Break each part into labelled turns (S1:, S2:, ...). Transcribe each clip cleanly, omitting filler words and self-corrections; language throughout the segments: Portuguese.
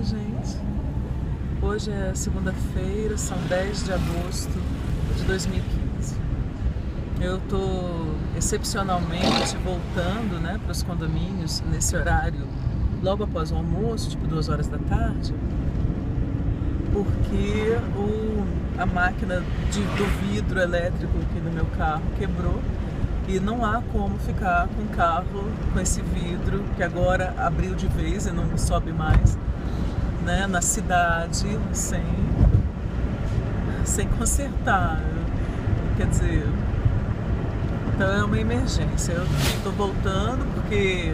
S1: Oi, gente. Hoje é segunda-feira, são 10 de agosto de 2015. Eu tô excepcionalmente voltando, né, para os condomínios nesse horário, logo após o almoço, tipo 2 horas da tarde, porque a máquina do vidro elétrico aqui no meu carro quebrou e não há como ficar com o carro com esse vidro que agora abriu de vez e não sobe mais, né, na cidade sem consertar. Quer dizer, então é uma emergência. Eu estou voltando porque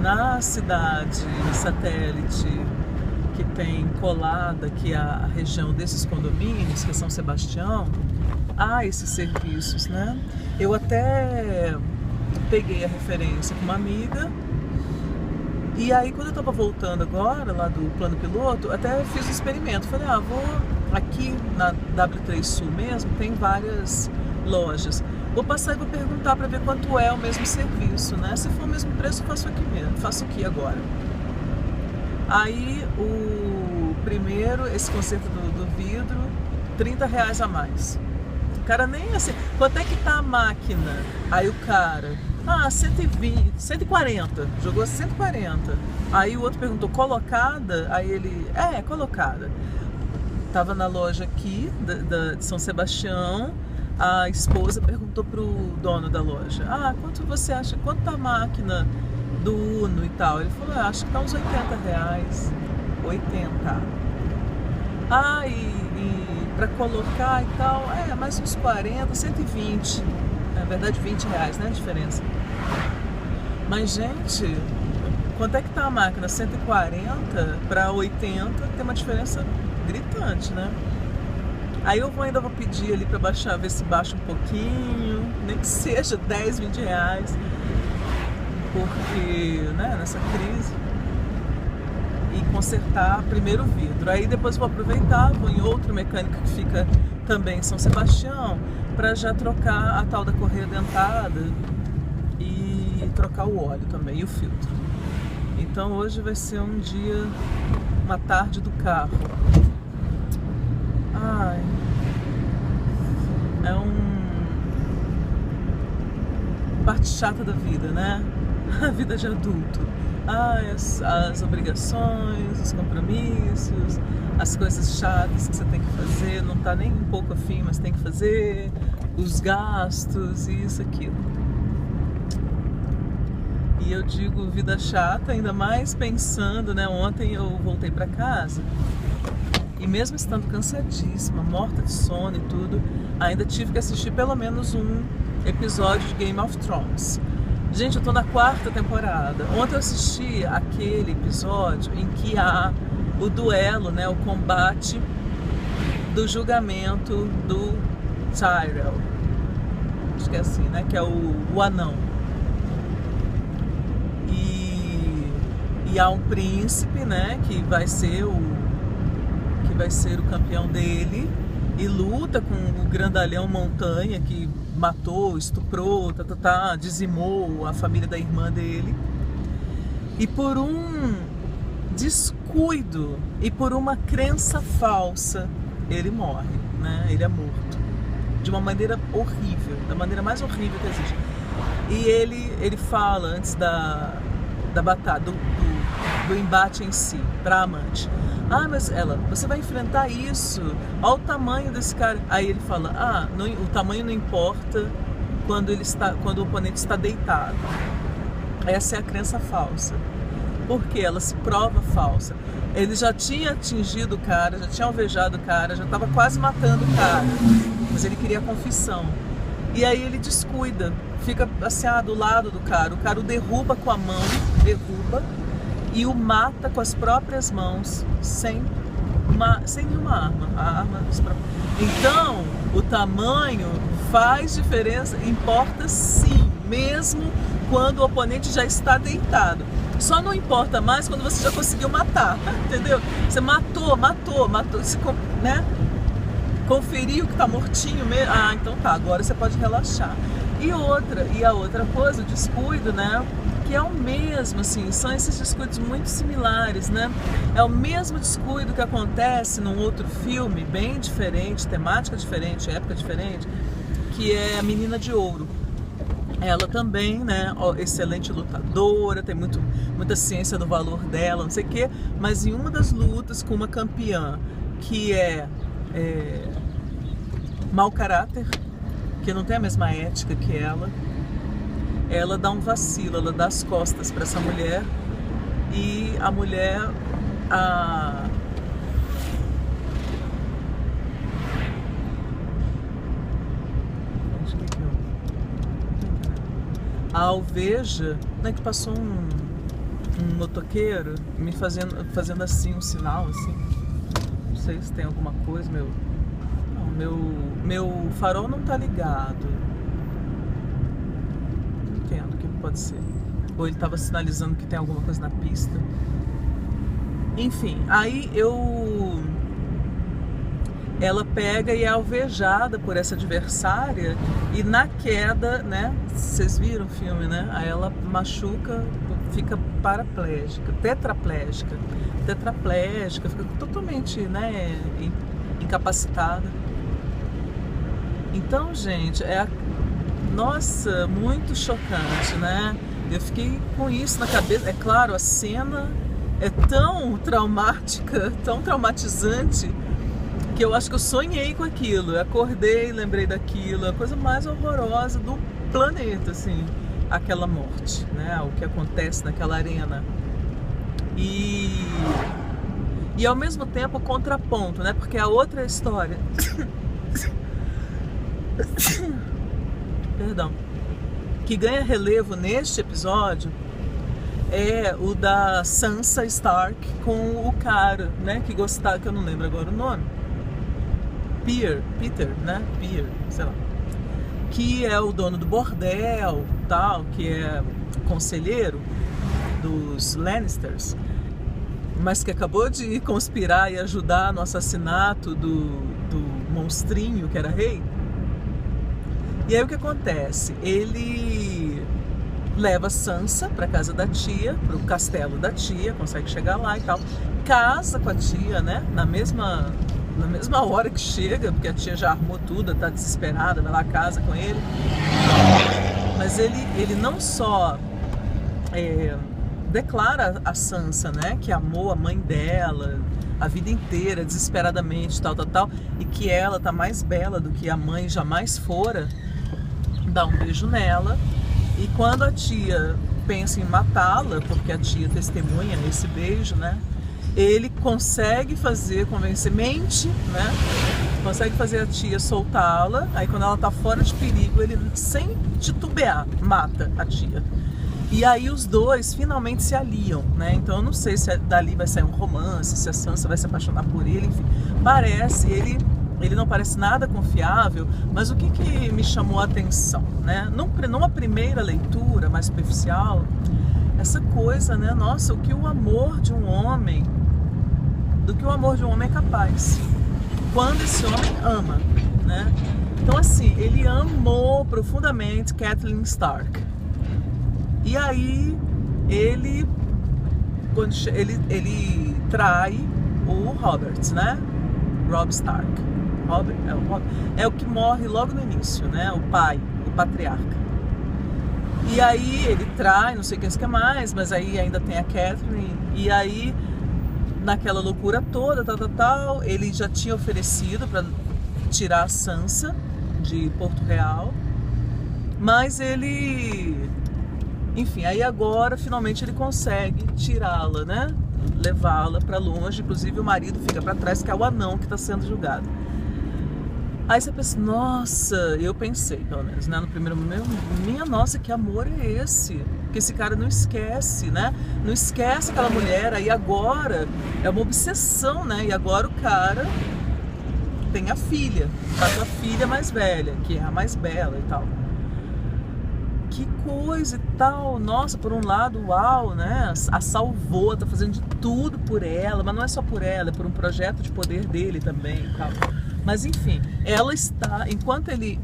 S1: na cidade satélite que tem colada aqui a região desses condomínios, que é São Sebastião, há esses serviços, né? Eu até peguei a referência com uma amiga e aí quando eu estava voltando agora lá do plano piloto, até fiz um experimento. Falei, vou aqui na W3 Sul mesmo, tem várias lojas. Vou passar e vou perguntar para ver quanto é o mesmo serviço, né? Se for o mesmo preço, faço aqui mesmo, faço aqui agora. Aí o primeiro, esse conserto do vidro, R$30 a mais. O cara nem assim, quanto é que tá a máquina? Aí o cara, 120, 140, jogou 140. Aí o outro perguntou, colocada? Aí ele, colocada. Tava na loja aqui de São Sebastião. A esposa perguntou pro dono da loja, quanto você acha, quanto tá a máquina do Uno e tal? Ele falou, acho que tá uns R$80. 80. E pra colocar e tal, mais uns 40, 120. Na verdade, R$20, né, a diferença. Mas, gente, quanto é que tá a máquina? 140 para 80, tem uma diferença gritante, né? Aí eu ainda vou pedir ali para baixar, ver se baixa um pouquinho, nem que seja 10, R$20, porque, né, nessa crise, e consertar primeiro o vidro. Aí depois vou aproveitar, vou em outro mecânico que fica também em São Sebastião, para já trocar a tal da correia dentada e trocar o óleo também, e o filtro. Então hoje vai ser um dia, uma tarde do carro. É parte chata da vida, né? A vida de adulto. As obrigações, os compromissos, as coisas chatas que você tem que fazer, não tá nem um pouco afim, mas tem que fazer, os gastos, isso, aquilo. E eu digo vida chata, ainda mais pensando, né? Ontem eu voltei pra casa e mesmo estando cansadíssima, morta de sono e tudo, ainda tive que assistir pelo menos um episódio de Game of Thrones. Gente, eu tô na 4ª temporada. Ontem eu assisti aquele episódio em que há o duelo, né, o combate do julgamento do Tyrell. Acho que é assim, né, que é o anão. E há um príncipe, né, que vai ser o campeão dele e luta com o grandalhão montanha que matou, estuprou, dizimou a família da irmã dele. E por um descuido e por uma crença falsa, ele morre, né? Ele é morto. De uma maneira horrível, da maneira mais horrível que existe. E ele fala antes da batalha, do embate em si, pra amante. Mas você vai enfrentar isso, olha o tamanho desse cara. Aí ele fala, o tamanho não importa quando o oponente está deitado. Essa é a crença falsa, porque ela se prova falsa. Ele já tinha atingido o cara, já tinha alvejado o cara, já estava quase matando o cara, mas ele queria a confissão. E aí ele descuida, fica assim, do lado do cara, o cara o derruba com a mão, e o mata com as próprias mãos, sem nenhuma arma. A arma. Então, o tamanho faz diferença, importa sim, mesmo quando o oponente já está deitado. Só não importa mais quando você já conseguiu matar, entendeu? Você matou, né? Conferiu que tá mortinho mesmo. Então tá, agora você pode relaxar. E a outra coisa, o descuido, né? que é o mesmo, assim, são esses descuidos muito similares, né? É o mesmo descuido que acontece num outro filme, bem diferente, temática diferente, época diferente, que é A Menina de Ouro. Ela também, né, excelente lutadora, tem muita ciência do valor dela, não sei o quê, mas em uma das lutas com uma campeã que é mau caráter, que não tem a mesma ética que ela dá um vacilo, ela dá as costas para essa mulher e a mulher a alveja, né, que passou um motoqueiro me fazendo assim, um sinal assim. Não sei se tem alguma coisa, meu farol não tá ligado. Não entendo o que pode ser. Ou ele tava sinalizando que tem alguma coisa na pista. Enfim, aí ela pega e é alvejada por essa adversária e na queda, né, vocês viram o filme, né, aí ela machuca, fica paraplégica, tetraplégica, fica totalmente, né, incapacitada. Então, gente, nossa, muito chocante, né, eu fiquei com isso na cabeça. É claro, a cena é tão traumática, tão traumatizante, que eu acho que eu sonhei com aquilo, eu acordei, lembrei daquilo, a coisa mais horrorosa do planeta, assim, aquela morte, né, o que acontece naquela arena. E ao mesmo tempo o contraponto, né, porque a outra história, perdão, que ganha relevo neste episódio é o da Sansa Stark com o cara, né, que gostava, que eu não lembro agora o nome, Peter, né? Sei lá. Que é o dono do bordel, tal, que é conselheiro dos Lannisters, mas que acabou de conspirar e ajudar no assassinato do monstrinho que era rei. E aí o que acontece? Ele leva Sansa para casa da tia, pro castelo da tia, consegue chegar lá e tal, casa com a tia, né? Na mesma hora que chega, porque a tia já armou tudo, tá desesperada, vai lá, casa com ele. Mas ele não só declara a Sansa, né, que amou a mãe dela a vida inteira, desesperadamente, tal, e que ela tá mais bela do que a mãe jamais fora, dá um beijo nela. E quando a tia pensa em matá-la, porque a tia testemunha esse beijo, né, ele consegue convencemente, né? Consegue fazer a tia soltá-la. Aí quando ela tá fora de perigo, ele, sem titubear, mata a tia. E aí os dois finalmente se aliam, né? Então eu não sei se dali vai sair um romance, se a Sansa vai se apaixonar por ele, enfim. Ele não parece nada confiável, mas o que me chamou a atenção, né? Numa primeira leitura mais superficial, essa coisa, né? Nossa, do que o amor de um homem é capaz, quando esse homem ama, né? Então assim, ele amou profundamente Catelyn Stark. E aí ele trai o Robert, né? Robb Stark. É o que morre logo no início, né? O pai, o patriarca. E aí ele trai, não sei o que mais, mas aí ainda tem a Catelyn. E aí, naquela loucura toda, tal, ele já tinha oferecido para tirar a Sansa de Porto Real. Mas ele... Enfim, aí agora finalmente ele consegue tirá-la, né? Levá-la para longe. Inclusive o marido fica para trás, que é o anão que está sendo julgado. Aí você pensa, nossa, eu pensei, pelo menos, né, no primeiro momento, minha nossa, que amor é esse? Que esse cara não esquece, né? Não esquece aquela mulher, aí agora é uma obsessão, né? E agora o cara tem a filha, tá com a filha mais velha, que é a mais bela e tal. Que coisa e tal, nossa, por um lado, uau, né? A salvou, tá fazendo de tudo por ela, mas não é só por ela, é por um projeto de poder dele também e tal. Mas enfim, ela está, enquanto ele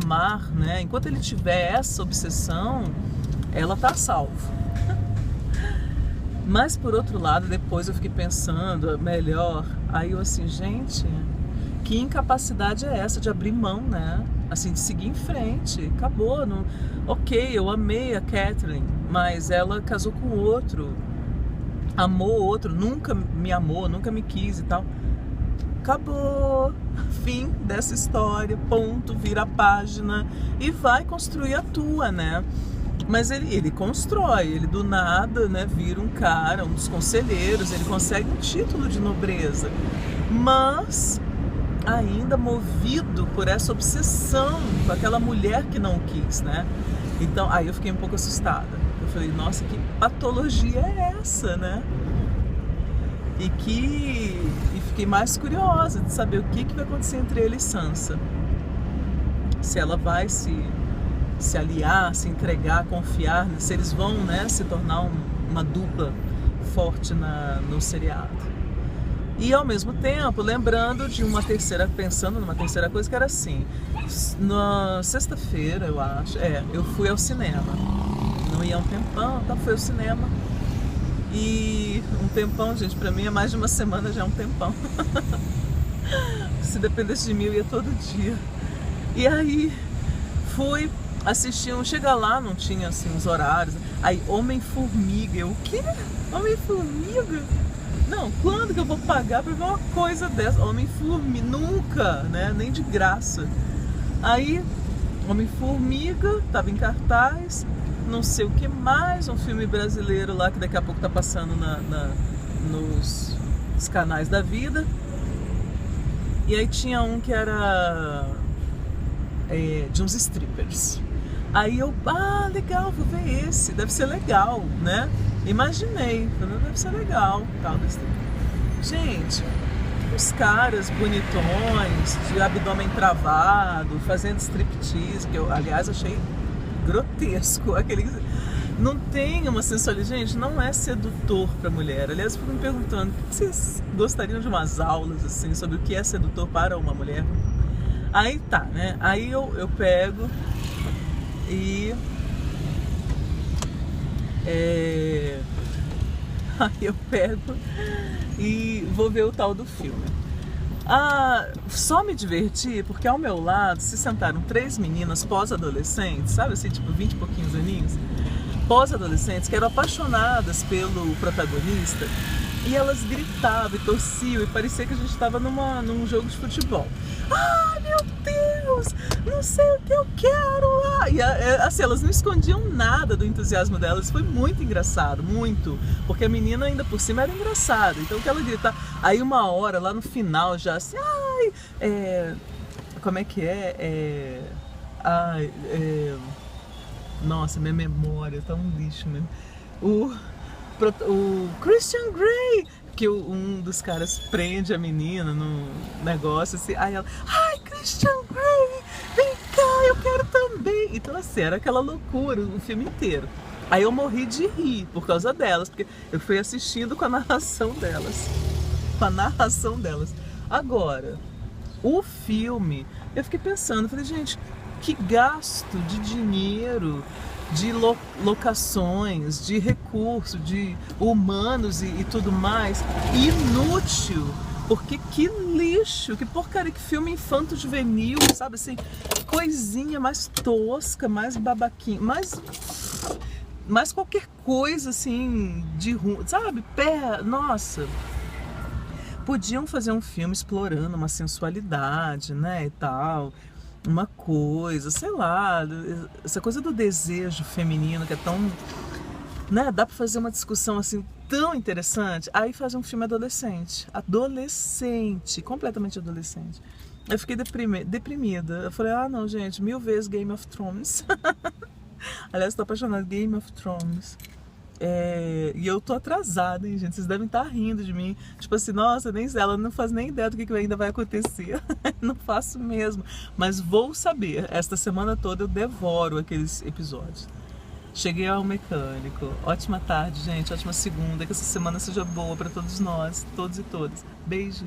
S1: amar, né, enquanto ele tiver essa obsessão, ela está a salvo. Mas por outro lado, depois eu fiquei pensando melhor, aí eu assim, gente, que incapacidade é essa de abrir mão, né? Assim, de seguir em frente, acabou. Não... Ok, eu amei a Kathleen, mas ela casou com outro, amou outro, nunca me amou, nunca me quis e tal. Acabou, fim dessa história, ponto, vira a página e vai construir a tua, né? Mas ele constrói, ele do nada, né, vira um cara, um dos conselheiros, ele consegue um título de nobreza, mas ainda movido por essa obsessão com aquela mulher que não quis, né? Então, aí eu fiquei um pouco assustada. Eu falei, nossa, que patologia é essa, né? E fiquei mais curiosa de saber o que vai acontecer entre ele e Sansa. Se ela vai se aliar, se entregar, confiar, se eles vão, né, se tornar uma dupla forte no seriado. E ao mesmo tempo, lembrando de pensando numa terceira coisa que era assim, na sexta-feira, eu acho, eu fui ao cinema. Não ia há um tempão, então fui ao cinema. E um tempão, gente, pra mim é mais de uma semana, já é um tempão. Se dependesse de mim, eu ia todo dia. E aí, fui assistir chega lá, não tinha assim os horários. Aí, Homem-Formiga, eu, o quê? Homem-Formiga? Não, quando que eu vou pagar pra ver uma coisa dessa? Homem-Formiga, nunca, né? Nem de graça. Aí, Homem-Formiga, tava em cartaz, não sei o que mais, um filme brasileiro lá que daqui a pouco tá passando nos canais da vida. E aí tinha um que era de uns strippers. Aí eu, legal, vou ver esse, deve ser legal, né? Imaginei, deve ser legal, tal. Gente, os caras bonitões, de abdômen travado, fazendo striptease, que eu, aliás, achei grotesco. Não tem uma sensualidade, gente, não é sedutor pra mulher. Aliás, eu fico me perguntando, vocês gostariam de umas aulas, assim, sobre o que é sedutor para uma mulher? Aí tá, né? Aí eu pego e... Aí eu pego e vou ver o tal do filme. Só me diverti porque ao meu lado se sentaram 3 meninas pós-adolescentes, sabe assim, tipo 20 e pouquinhos aninhos, pós-adolescentes que eram apaixonadas pelo protagonista, e elas gritavam e torciam e parecia que a gente estava num jogo de futebol. Ai, meu Deus, não sei o que eu quero. E assim, elas não escondiam nada do entusiasmo delas. Foi muito engraçado, muito. Porque a menina ainda por cima era engraçada. Então que ela gritava. Aí uma hora, lá no final, já assim, como é que é? Nossa, minha memória tá um lixo mesmo. O Christian Grey, que um dos caras prende a menina no negócio assim, aí ela, Christian Grey, vem cá, eu quero também. Então assim, era aquela loucura o filme inteiro. Aí eu morri de rir por causa delas, porque eu fui assistindo com a narração delas. Agora, o filme, eu fiquei pensando, falei, gente, que gasto de dinheiro, de locações, de recursos, de humanos e tudo mais, inútil, porque que lixo, que porcaria, que filme infanto-juvenil, sabe assim, coisinha mais tosca, mais babaquinha, mais qualquer coisa assim, de ruim, sabe, nossa, podiam fazer um filme explorando uma sensualidade, né, e tal, uma coisa, sei lá, essa coisa do desejo feminino que é tão, né, dá pra fazer uma discussão assim tão interessante. Aí faz um filme adolescente, completamente adolescente. Eu fiquei deprimida. Eu falei, não, gente, 1000 vezes Game of Thrones. Aliás, tô apaixonada por Game of Thrones. E eu tô atrasada, hein, gente? Vocês devem estar rindo de mim. Tipo assim, nossa, ela não faz nem ideia do que ainda vai acontecer. Não faço mesmo. Mas vou saber. Esta semana toda eu devoro aqueles episódios. Cheguei ao mecânico. Ótima tarde, gente. Ótima segunda. Que essa semana seja boa para todos nós, todos e todas. Beijos.